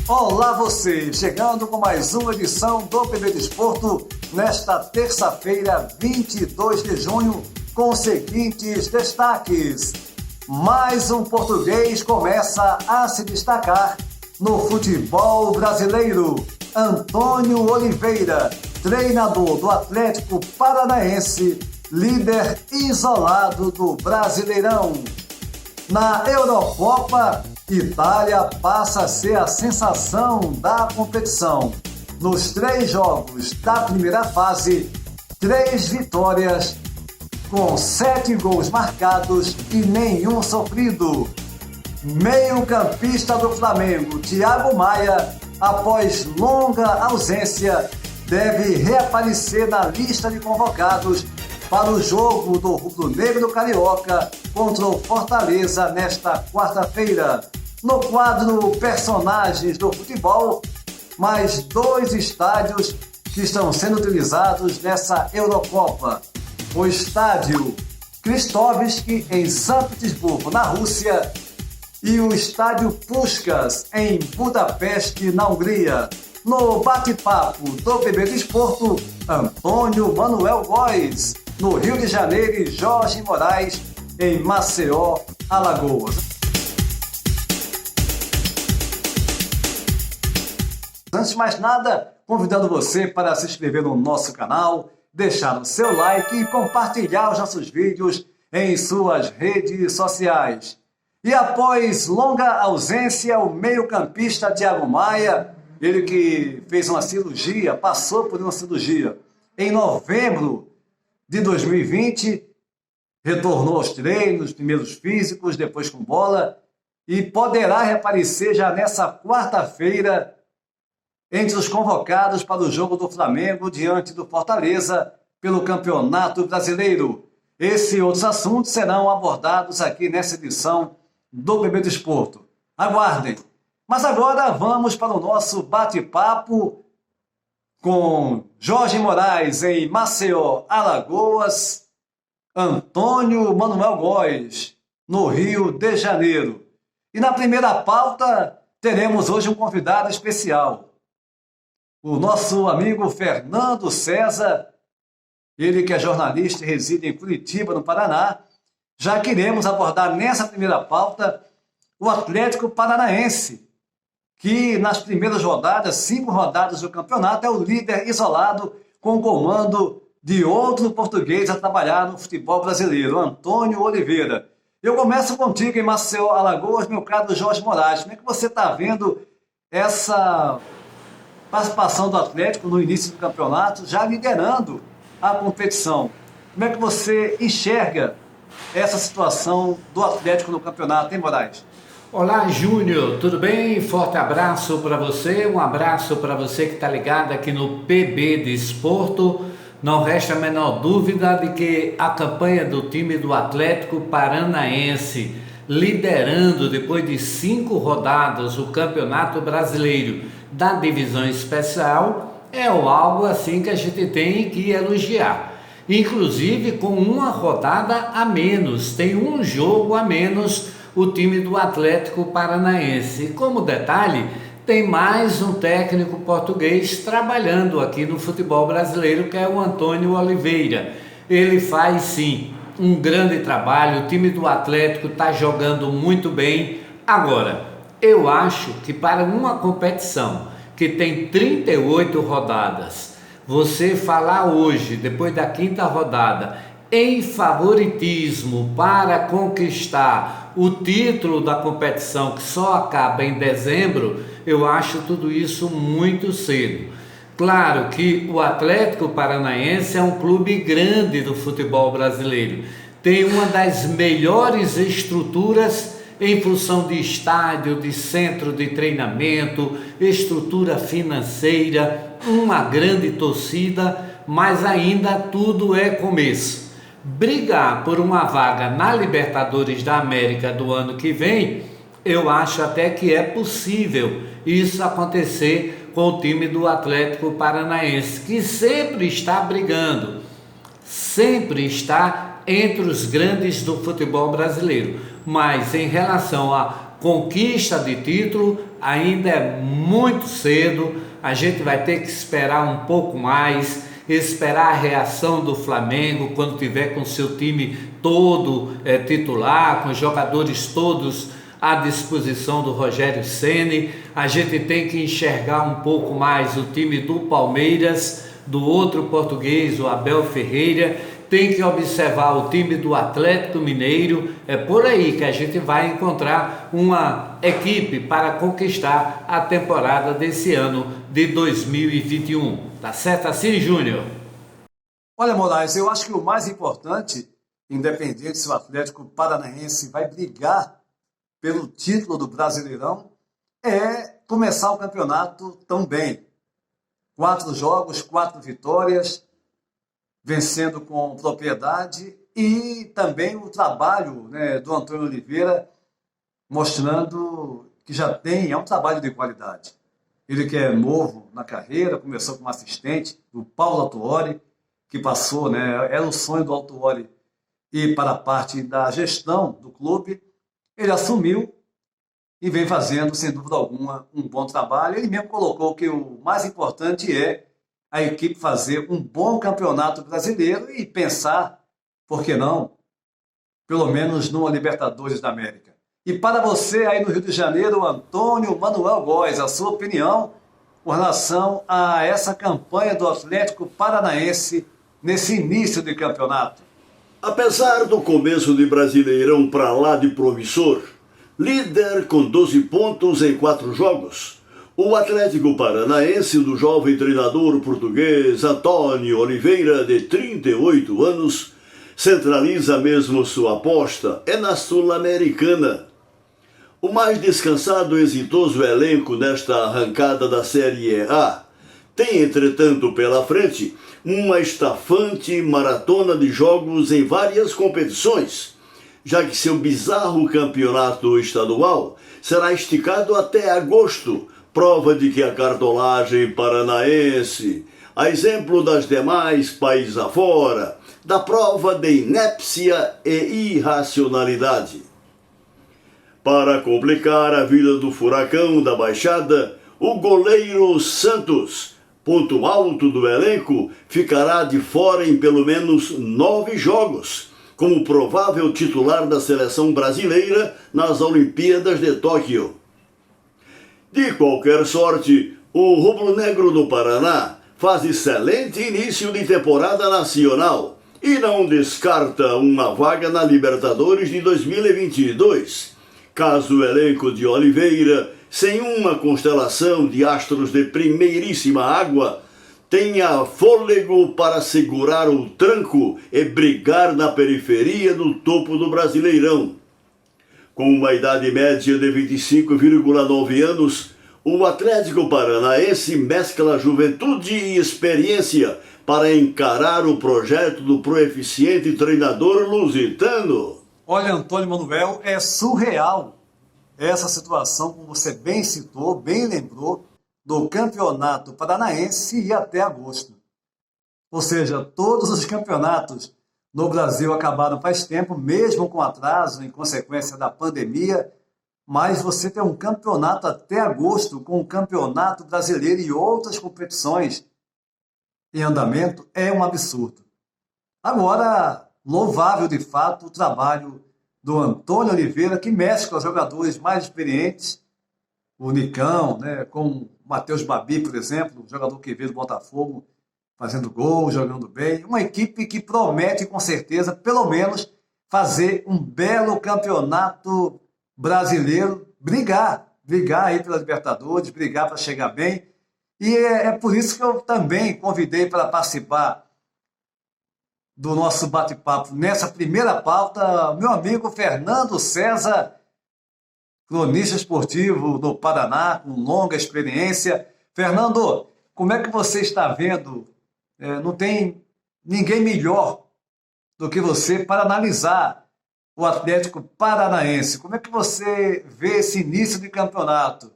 Olá você, chegando com mais uma edição do PB Desporto nesta terça-feira, 22 de junho, com os seguintes destaques. Mais um português começa a se destacar no futebol brasileiro. Antônio Oliveira, treinador do Atlético Paranaense, líder isolado do Brasileirão. Na Eurocopa, Itália passa a ser a sensação da competição. Nos 3 jogos da primeira fase, 3 vitórias, com 7 gols marcados e nenhum sofrido. Meio-campista do Flamengo, Thiago Maia, após longa ausência, deve reaparecer na lista de convocados para o jogo do rubro-negro carioca contra o Fortaleza nesta quarta-feira. No quadro Personagens do Futebol, mais 2 estádios que estão sendo utilizados nessa Eurocopa. O estádio Kristovski, em São Petersburgo, na Rússia, e o estádio Puskás, em Budapeste, na Hungria. No bate-papo do PB Desporto, Antônio Manuel Góes, no Rio de Janeiro, e Jorge Moraes, em Maceió, Alagoas. Antes de mais nada, convidando você para se inscrever no nosso canal, deixar o seu like e compartilhar os nossos vídeos em suas redes sociais. E após longa ausência, o meio-campista Thiago Maia, ele que fez uma cirurgia, passou por uma cirurgia em novembro de 2020, retornou aos treinos, primeiros físicos, depois com bola, e poderá reaparecer já nessa quarta-feira entre os convocados para o jogo do Flamengo diante do Fortaleza pelo Campeonato Brasileiro. Esse e outros assuntos serão abordados aqui nessa edição do PB Desporto. Aguardem! Mas agora vamos para o nosso bate-papo com Jorge Moraes em Maceió, Alagoas, Antônio Manuel Góes, no Rio de Janeiro. E na primeira pauta teremos hoje um convidado especial, o nosso amigo Fernando César, ele que é jornalista e reside em Curitiba, no Paraná. Já queremos abordar nessa primeira pauta o Atlético Paranaense, que nas primeiras rodadas, 5 rodadas do campeonato, é o líder isolado com o comando de outro português a trabalhar no futebol brasileiro, Antônio Oliveira. Eu começo contigo em Maceió, Alagoas, meu caro Jorge Moraes. Como é que você está vendo essa participação do Atlético no início do campeonato, já liderando a competição? Como é que você enxerga essa situação do Atlético no campeonato, hein, Moraes? Olá, Júnior, tudo bem? Forte abraço para você, um abraço para você que está ligado aqui no PB Desporto. Não resta a menor dúvida de que a campanha do time do Atlético Paranaense, liderando depois de 5 rodadas o Campeonato Brasileiro da Divisão Especial, é algo assim que a gente tem que elogiar. Inclusive com uma rodada a menos, tem um jogo a menos o time do Atlético Paranaense. E como detalhe, tem mais um técnico português trabalhando aqui no futebol brasileiro, que é o Antônio Oliveira. Ele faz sim um grande trabalho, o time do Atlético está jogando muito bem. Agora, eu acho que para uma competição que tem 38 rodadas, você falar hoje, depois da 5ª rodada, em favoritismo para conquistar o título da competição que só acaba em dezembro, eu acho tudo isso muito cedo. Claro que o Atlético Paranaense é um clube grande do futebol brasileiro, tem uma das melhores estruturas em função de estádio, de centro de treinamento, estrutura financeira, uma grande torcida, mas ainda tudo é começo. Brigar por uma vaga na Libertadores da América do ano que vem, eu acho até que é possível isso acontecer com o time do Atlético Paranaense, que sempre está brigando, sempre está entre os grandes do futebol brasileiro. Mas em relação a conquista de título ainda é muito cedo, a gente vai ter que esperar um pouco mais, esperar a reação do Flamengo quando tiver com seu time todo titular, com os jogadores todos à disposição do Rogério Ceni. A gente tem que enxergar um pouco mais o time do Palmeiras, do outro português, o Abel Ferreira, tem que observar o time do Atlético Mineiro. É por aí que a gente vai encontrar uma equipe para conquistar a temporada desse ano de 2021. Tá certo assim, Júnior? Olha, Moraes, eu acho que o mais importante, independente se o Atlético Paranaense vai brigar pelo título do Brasileirão, é começar o campeonato tão bem. 4 jogos, 4 vitórias, vencendo com propriedade, e também o trabalho, né, do Antônio Oliveira, mostrando que já tem, é um trabalho de qualidade. Ele que é novo na carreira, começou como assistente do Paulo Autuori, que passou, né, era o sonho do Autuori ir para a parte da gestão do clube. Ele assumiu e vem fazendo, sem dúvida alguma, um bom trabalho. Ele mesmo colocou que o mais importante é a equipe fazer um bom campeonato brasileiro e pensar, por que não, pelo menos numa Libertadores da América. E para você aí no Rio de Janeiro, Antônio Manuel Góes, a sua opinião com relação a essa campanha do Atlético Paranaense nesse início de campeonato? Apesar do começo de Brasileirão para lá de promissor, líder com 12 pontos em 4 jogos, o Atlético Paranaense do jovem treinador português Antônio Oliveira, de 38 anos, centraliza mesmo sua aposta na Sul-Americana. O mais descansado e exitoso elenco nesta arrancada da Série A tem, entretanto, pela frente uma estafante maratona de jogos em várias competições, já que seu bizarro campeonato estadual será esticado até agosto, prova de que a cartolagem paranaense, a exemplo das demais países afora, dá prova de inépcia e irracionalidade. Para complicar a vida do furacão da Baixada, o goleiro Santos, ponto alto do elenco, ficará de fora em pelo menos 9 jogos, como provável titular da seleção brasileira nas Olimpíadas de Tóquio. De qualquer sorte, o rubro-negro do Paraná faz excelente início de temporada nacional e não descarta uma vaga na Libertadores de 2022, caso o elenco de Oliveira, sem uma constelação de astros de primeiríssima água, tenha fôlego para segurar o tranco e brigar na periferia do topo do Brasileirão. Com uma idade média de 25,9 anos, o Atlético Paranaense mescla juventude e experiência para encarar o projeto do proeficiente treinador lusitano. Olha, Antônio Manuel, é surreal essa situação, como você bem citou, bem lembrou, do Campeonato Paranaense e até agosto. Ou seja, todos os campeonatos no Brasil acabaram faz tempo, mesmo com atraso em consequência da pandemia, mas você tem um campeonato até agosto, com o Campeonato Brasileiro e outras competições em andamento, é um absurdo. Agora, louvável de fato o trabalho do Antônio Oliveira, que mexe com os jogadores mais experientes, o Nicão, né, com o Matheus Babi, por exemplo, um jogador que veio do Botafogo, fazendo gol, jogando bem. Uma equipe que promete, com certeza, pelo menos, fazer um belo campeonato brasileiro, brigar aí pela Libertadores, brigar para chegar bem. E é por isso que eu também convidei para participar do nosso bate-papo nessa primeira pauta, meu amigo Fernando César, cronista esportivo do Paraná, com longa experiência. Fernando, como é que você está vendo? Não tem ninguém melhor do que você para analisar o Atlético Paranaense. Como é que você vê esse início de campeonato?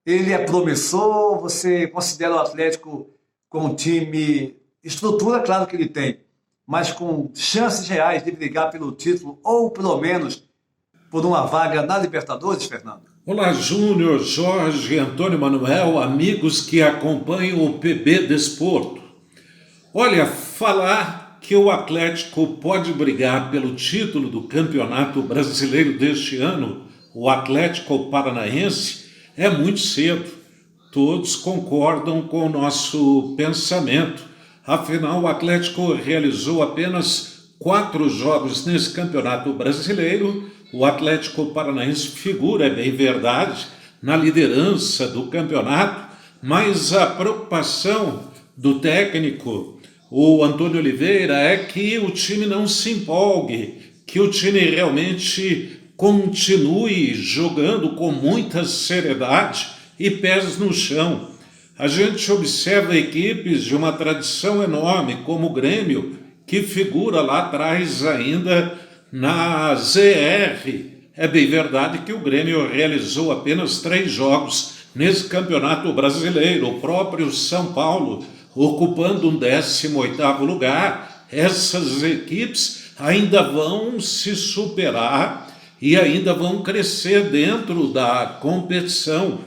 Ele é promissor? Você considera o Atlético com um time, estrutura, claro que ele tem, mas com chances reais de brigar pelo título, ou pelo menos por uma vaga na Libertadores, Fernando? Olá, Júnior, Jorge, Antônio Manuel, amigos que acompanham o PB Desporto. Olha, falar que o Atlético pode brigar pelo título do Campeonato Brasileiro deste ano, o Atlético Paranaense, é muito cedo. Todos concordam com o nosso pensamento. Afinal, o Atlético realizou apenas 4 jogos nesse Campeonato Brasileiro. O Atlético Paranaense figura, é bem verdade, na liderança do campeonato, mas a preocupação do técnico, o Antônio Oliveira, é que o time não se empolgue, que o time realmente continue jogando com muita seriedade e pés no chão. A gente observa equipes de uma tradição enorme, como o Grêmio, que figura lá atrás ainda na ZR. É bem verdade que o Grêmio realizou apenas 3 jogos nesse Campeonato Brasileiro, o próprio São Paulo ocupando um 18º lugar. Essas equipes ainda vão se superar e ainda vão crescer dentro da competição.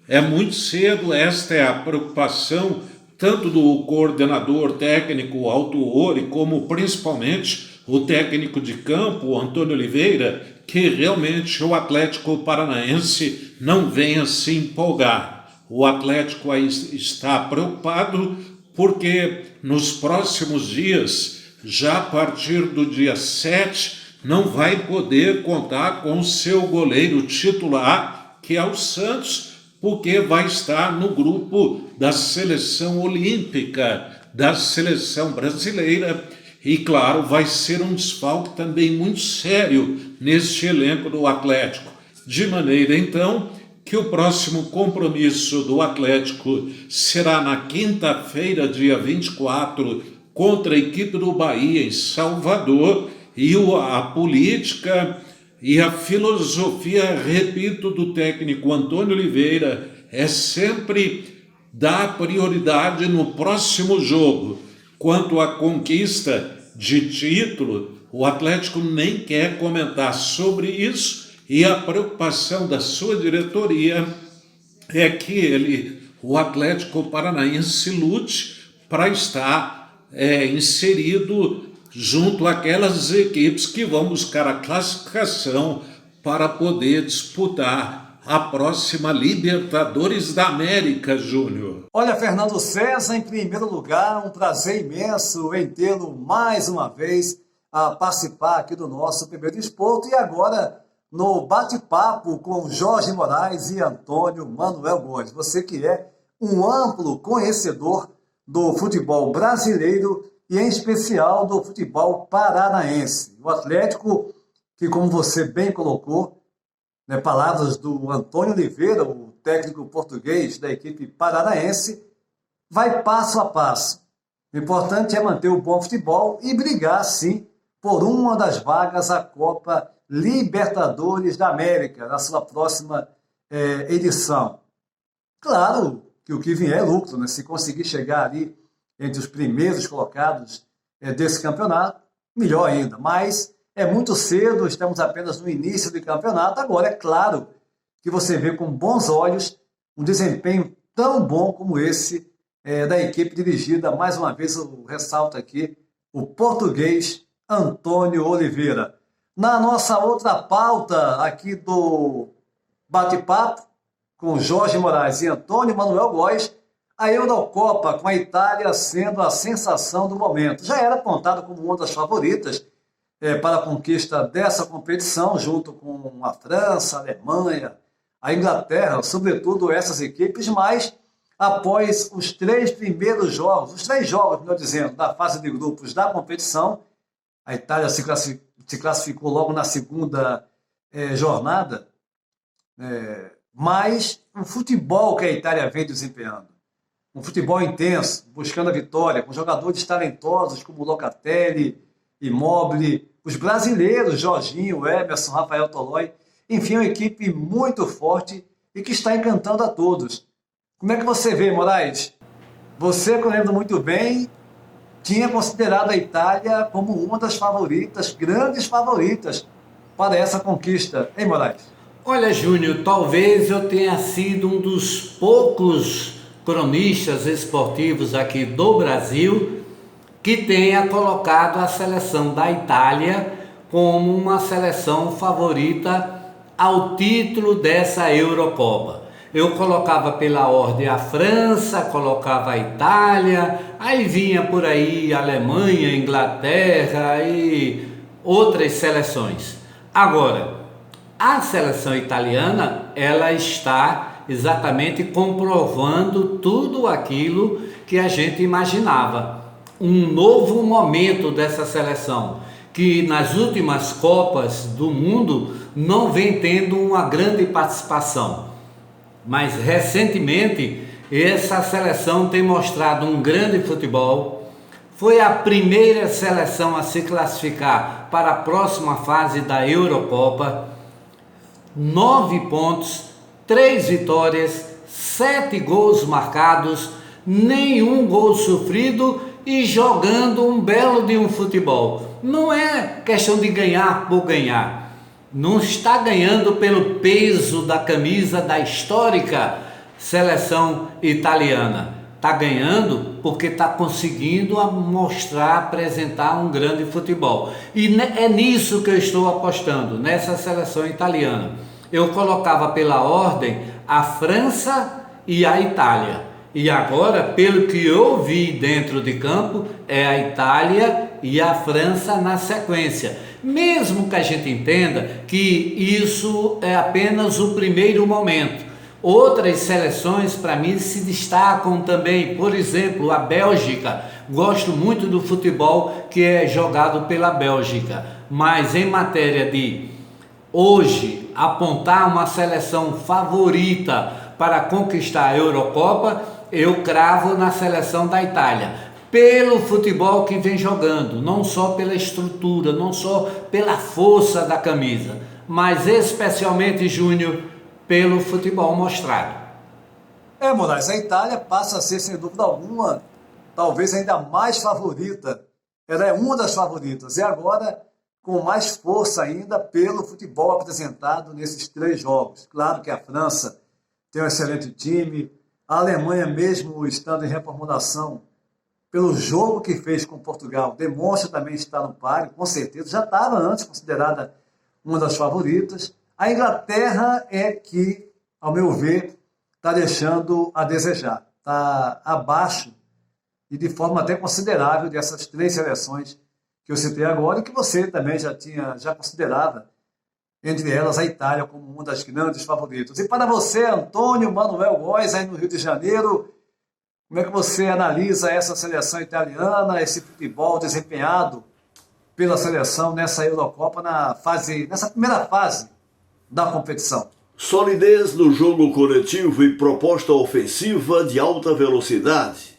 É muito cedo, esta é a preocupação tanto do coordenador técnico Autuori, como principalmente o técnico de campo, Antônio Oliveira, que realmente o Atlético Paranaense não venha se empolgar. O Atlético aí está preocupado porque nos próximos dias, já a partir do dia 7, não vai poder contar com seu goleiro titular, que é o Santos, porque vai estar no grupo da seleção olímpica, da seleção brasileira, e claro, vai ser um desfalque também muito sério neste elenco do Atlético. De maneira, então, que o próximo compromisso do Atlético será na quinta-feira, dia 24, contra a equipe do Bahia em Salvador, e a política e a filosofia, repito, do técnico Antônio Oliveira é sempre dar prioridade no próximo jogo. Quanto à conquista de título, o Atlético nem quer comentar sobre isso, e a preocupação da sua diretoria é que o Atlético Paranaense, lute para estar inserido junto àquelas equipes que vão buscar a classificação para poder disputar a próxima Libertadores da América, Júnior. Olha, Fernando César, em primeiro lugar, um prazer imenso em tê-lo mais uma vez a participar aqui do nosso PB Desporto, e agora no bate-papo com Jorge Moraes e Antônio Manuel Gomes. Você que é um amplo conhecedor do futebol brasileiro e, em especial, do futebol paranaense. O Atlético, que, como você bem colocou, palavras do Antônio Oliveira, o técnico português da equipe paranaense, vai passo a passo. O importante é manter o bom futebol e brigar, sim, por uma das vagas à Copa Libertadores da América, na sua próxima edição. Claro que o que vier é lucro, né? Se conseguir chegar ali entre os primeiros colocados desse campeonato, melhor ainda. Mas é muito cedo, estamos apenas no início do campeonato. Agora, é claro que você vê com bons olhos um desempenho tão bom como esse da equipe dirigida, mais uma vez eu ressalto aqui, o português Antônio Oliveira. Na nossa outra pauta aqui do bate-papo, com Jorge Moraes e Antônio Manuel Góes, a Eurocopa, com a Itália sendo a sensação do momento. Já era apontada como uma das favoritas para a conquista dessa competição, junto com a França, a Alemanha, a Inglaterra, sobretudo essas equipes, mas após os 3 primeiros jogos, os 3 jogos, melhor dizendo, da fase de grupos da competição, a Itália se classificou logo na segunda jornada, mas o futebol que a Itália vem desempenhando, um futebol intenso, buscando a vitória, com jogadores talentosos como Locatelli, Immobile, os brasileiros, Jorginho, Emerson, Rafael Tolói, enfim, uma equipe muito forte e que está encantando a todos. Como é que você vê, Moraes? Você, que eu lembro muito bem, tinha considerado a Itália como uma das favoritas, grandes favoritas, para essa conquista, hein, Moraes? Olha, Júnior, talvez eu tenha sido um dos poucos cronistas esportivos aqui do Brasil que tenha colocado a seleção da Itália como uma seleção favorita ao título dessa Eurocopa. Eu colocava pela ordem a França, colocava a Itália, aí vinha por aí a Alemanha, Inglaterra e outras seleções. Agora, a seleção italiana, ela está exatamente comprovando tudo aquilo que a gente imaginava. Um novo momento dessa seleção, que nas últimas Copas do Mundo não vem tendo uma grande participação. Mas recentemente essa seleção tem mostrado um grande futebol. Foi a primeira seleção a se classificar para a próxima fase da Eurocopa. 9 pontos, 3 vitórias, 7 gols marcados, nenhum gol sofrido e jogando um belo de um futebol. Não é questão de ganhar por ganhar. Não está ganhando pelo peso da camisa da histórica seleção italiana. Está ganhando porque está conseguindo mostrar, apresentar um grande futebol. E é nisso que eu estou apostando, nessa seleção italiana. Eu colocava pela ordem a França e a Itália. E agora, pelo que eu vi dentro de campo, é a Itália e a França na sequência. Mesmo que a gente entenda que isso é apenas o primeiro momento. Outras seleções para mim se destacam também, por exemplo, a Bélgica. Gosto muito do futebol que é jogado pela Bélgica, mas em matéria de hoje apontar uma seleção favorita para conquistar a Eurocopa, eu cravo na seleção da Itália. Pelo futebol que vem jogando, não só pela estrutura, não só pela força da camisa, mas especialmente, Júnior, pelo futebol mostrado. Moraes, a Itália passa a ser, sem dúvida alguma, talvez ainda mais favorita. Ela é uma das favoritas e agora com mais força ainda pelo futebol apresentado nesses 3 jogos. Claro que a França tem um excelente time, a Alemanha, mesmo estando em reformulação, pelo jogo que fez com Portugal, demonstra também estar no páreo, com certeza, já estava antes considerada uma das favoritas. A Inglaterra é que, ao meu ver, está deixando a desejar, está abaixo e de forma até considerável dessas 3 seleções que eu citei agora e que você também já considerava, entre elas a Itália como uma das grandes favoritas. E para você, Antônio Manuel Góes, aí no Rio de Janeiro, como é que você analisa essa seleção italiana, esse futebol desempenhado pela seleção nessa Eurocopa nessa primeira fase da competição? Solidez no jogo coletivo e proposta ofensiva de alta velocidade.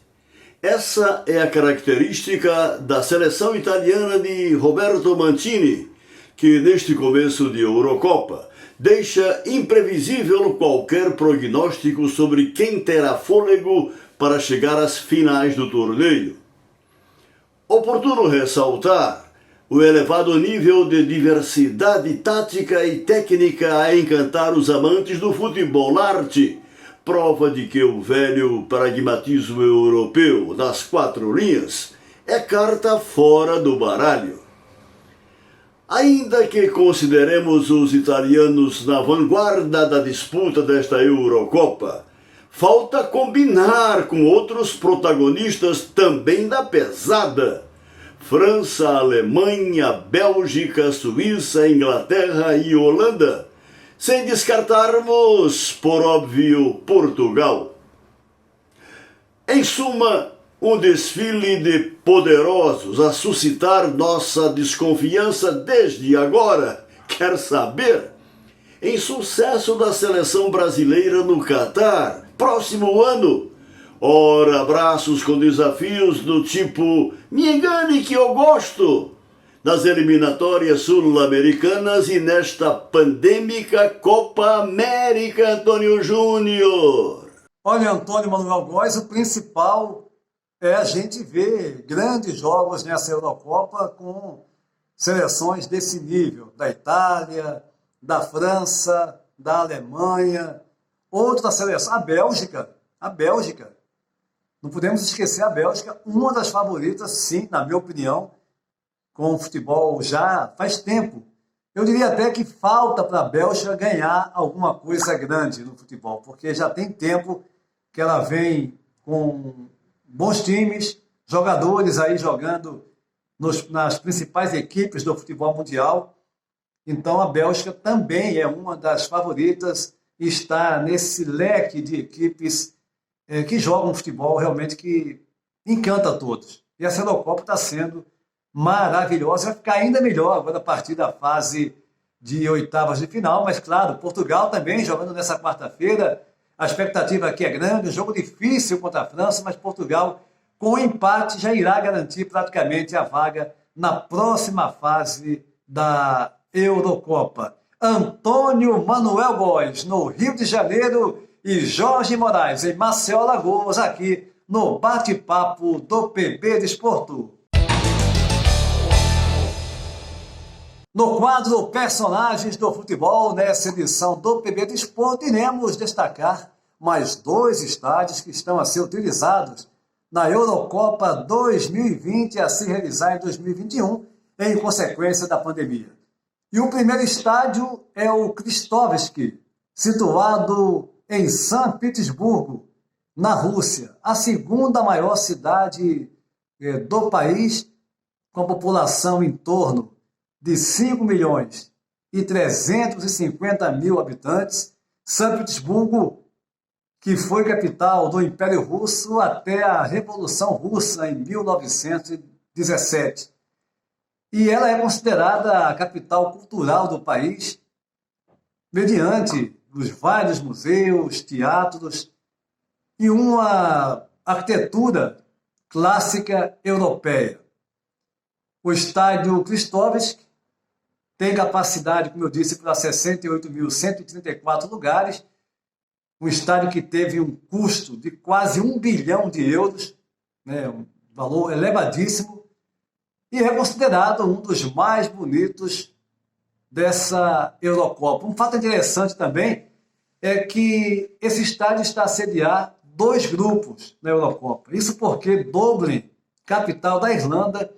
Essa é a característica da seleção italiana de Roberto Mancini, que neste começo de Eurocopa deixa imprevisível qualquer prognóstico sobre quem terá fôlego para chegar às finais do torneio. Oportuno ressaltar o elevado nível de diversidade tática e técnica a encantar os amantes do futebol arte, prova de que o velho pragmatismo europeu das 4 linhas é carta fora do baralho. Ainda que consideremos os italianos na vanguarda da disputa desta Eurocopa, falta combinar com outros protagonistas também da pesada: França, Alemanha, Bélgica, Suíça, Inglaterra e Holanda, sem descartarmos, por óbvio, Portugal. Em suma, um desfile de poderosos a suscitar nossa desconfiança desde agora. Quer saber? Em sucesso da seleção brasileira no Catar, próximo ano. Ora, abraços com desafios do tipo "me engane que eu gosto" nas eliminatórias sul-americanas e nesta pandêmica Copa América, Antônio Júnior. Olha, Antônio Manuel Góes, o principal é a gente ver grandes jogos nessa Eurocopa com seleções desse nível, da Itália, da França, da Alemanha, outra seleção, a Bélgica. Não podemos esquecer a Bélgica, uma das favoritas, sim, na minha opinião, com o futebol já faz tempo. Eu diria até que falta para a Bélgica ganhar alguma coisa grande no futebol, porque já tem tempo que ela vem com bons times, jogadores aí jogando nas principais equipes do futebol mundial. Então a Bélgica também é uma das favoritas e está nesse leque de equipes que jogam futebol realmente que encanta a todos. E essa Eurocopa está sendo maravilhosa, vai ficar ainda melhor agora a partir da fase de oitavas de final, mas claro, Portugal também jogando nessa quarta-feira, a expectativa aqui é grande, um jogo difícil contra a França, mas Portugal com o empate já irá garantir praticamente a vaga na próxima fase da Eurocopa. Antônio Manuel Góes, no Rio de Janeiro, e Jorge Moraes, em Maceió, Alagoas, aqui no Bate-Papo do PB Desporto. No quadro Personagens do Futebol, nessa edição do PB Desporto, iremos destacar mais 2 estádios que estão a ser utilizados na Eurocopa 2020, a se realizar em 2021, em consequência da pandemia. E o primeiro estádio é o Kristovski, situado em São Petersburgo, na Rússia, a segunda maior cidade do país, com população em torno de 5.350.000 habitantes. São Petersburgo, que foi capital do Império Russo até a Revolução Russa em 1917. E ela é considerada a capital cultural do país, mediante os vários museus, teatros e uma arquitetura clássica europeia. O estádio Kristovski tem capacidade, como eu disse, para 68.134 lugares, um estádio que teve um custo de quase 1 bilhão de euros, né, um valor elevadíssimo, e é considerado um dos mais bonitos dessa Eurocopa. Um fato interessante também é que esse estádio está a sediar 2 grupos na Eurocopa. Isso porque Dublin, capital da Irlanda,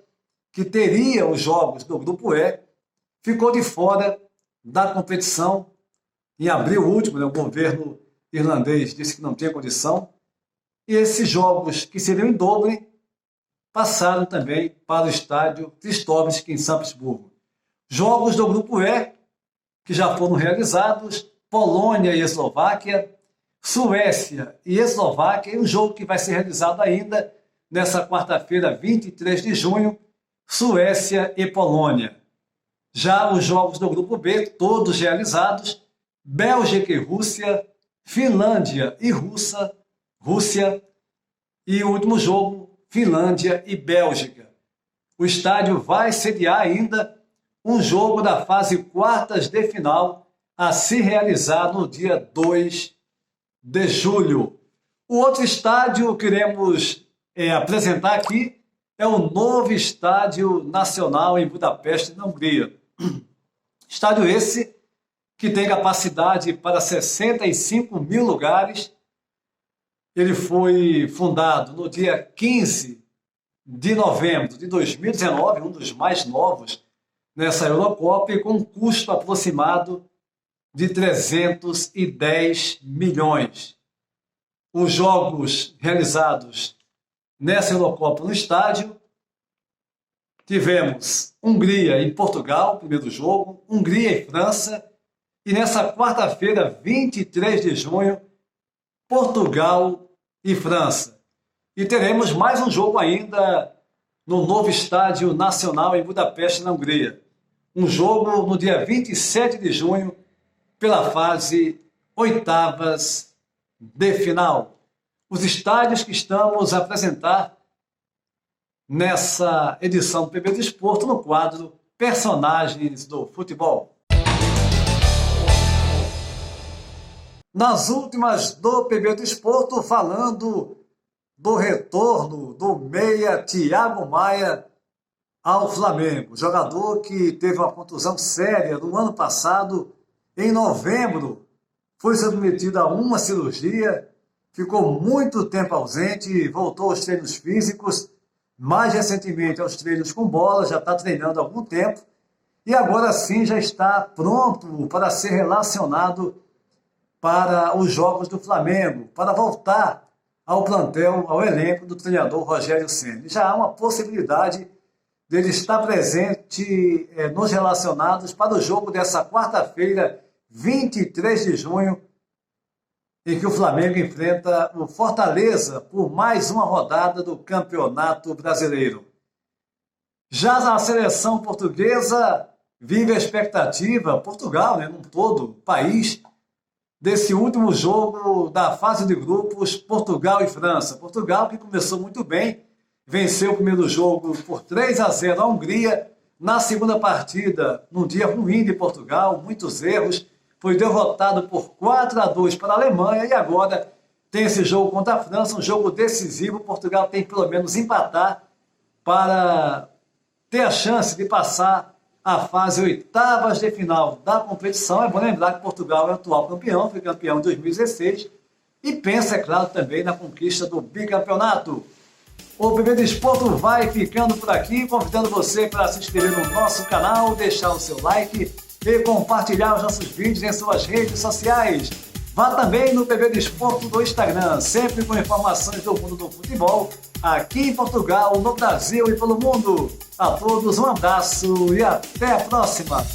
que teria os jogos do grupo E, ficou de fora da competição. Em abril último, o governo irlandês disse que não tinha condição, e esses jogos que seriam em Dublin passaram também para o estádio Kristovski, em São Petersburgo. Jogos do grupo E, que já foram realizados, Polônia e Eslováquia, Suécia e Eslováquia, e um jogo que vai ser realizado ainda nessa quarta-feira, 23 de junho, Suécia e Polônia. Já os jogos do grupo B, todos realizados, Bélgica e Rússia, Finlândia e Rússia, e o último jogo, Finlândia e Bélgica. O estádio vai sediar ainda um jogo da fase quartas de final a se realizar no dia 2 de julho. O outro estádio que queremos apresentar aqui é o novo Estádio Nacional em Budapeste, na Hungria. Estádio esse que tem capacidade para 65.000 lugares. Ele foi fundado no dia 15 de novembro de 2019, um dos mais novos nessa Eurocopa, e com um custo aproximado de 310 milhões. Os jogos realizados nessa Eurocopa no estádio, tivemos Hungria e Portugal, primeiro jogo, Hungria e França, e nessa quarta-feira, 23 de junho, Portugal e França. E teremos mais um jogo ainda no novo Estádio Nacional em Budapeste, na Hungria. Um jogo no dia 27 de junho, pela fase oitavas de final. Os estádios que estamos a apresentar nessa edição do PB Desporto no quadro Personagens do Futebol. Nas últimas do PB Desporto, falando do retorno do meia Thiago Maia ao Flamengo. Jogador que teve uma contusão séria no ano passado, em novembro, foi submetido a uma cirurgia, ficou muito tempo ausente, voltou aos treinos físicos, mais recentemente aos treinos com bola, já está treinando há algum tempo, e agora sim já está pronto para ser relacionado para os jogos do Flamengo, para voltar ao plantel, ao elenco do treinador Rogério Ceni. Já há uma possibilidade dele estar presente nos relacionados para o jogo dessa quarta-feira, 23 de junho, em que o Flamengo enfrenta o Fortaleza por mais uma rodada do Campeonato Brasileiro. Já a seleção portuguesa vive a expectativa, Portugal, num todo o país, desse último jogo da fase de grupos Portugal e França. Portugal que começou muito bem, venceu o primeiro jogo por 3-0 a Hungria. Na segunda partida, num dia ruim de Portugal, muitos erros, foi derrotado por 4-2 para a Alemanha e agora tem esse jogo contra a França, um jogo decisivo. Portugal tem que pelo menos empatar para ter a chance de passar a fase oitavas de final da competição. É bom lembrar que Portugal é o atual campeão, foi campeão em 2016 e pensa, é claro, também na conquista do bicampeonato. O PB Desporto vai ficando por aqui, convidando você para se inscrever no nosso canal, deixar o seu like e compartilhar os nossos vídeos em suas redes sociais. Vá também no PB Desporto do Instagram, sempre com informações do mundo do futebol, aqui em Portugal, no Brasil e pelo mundo. A todos um abraço e até a próxima!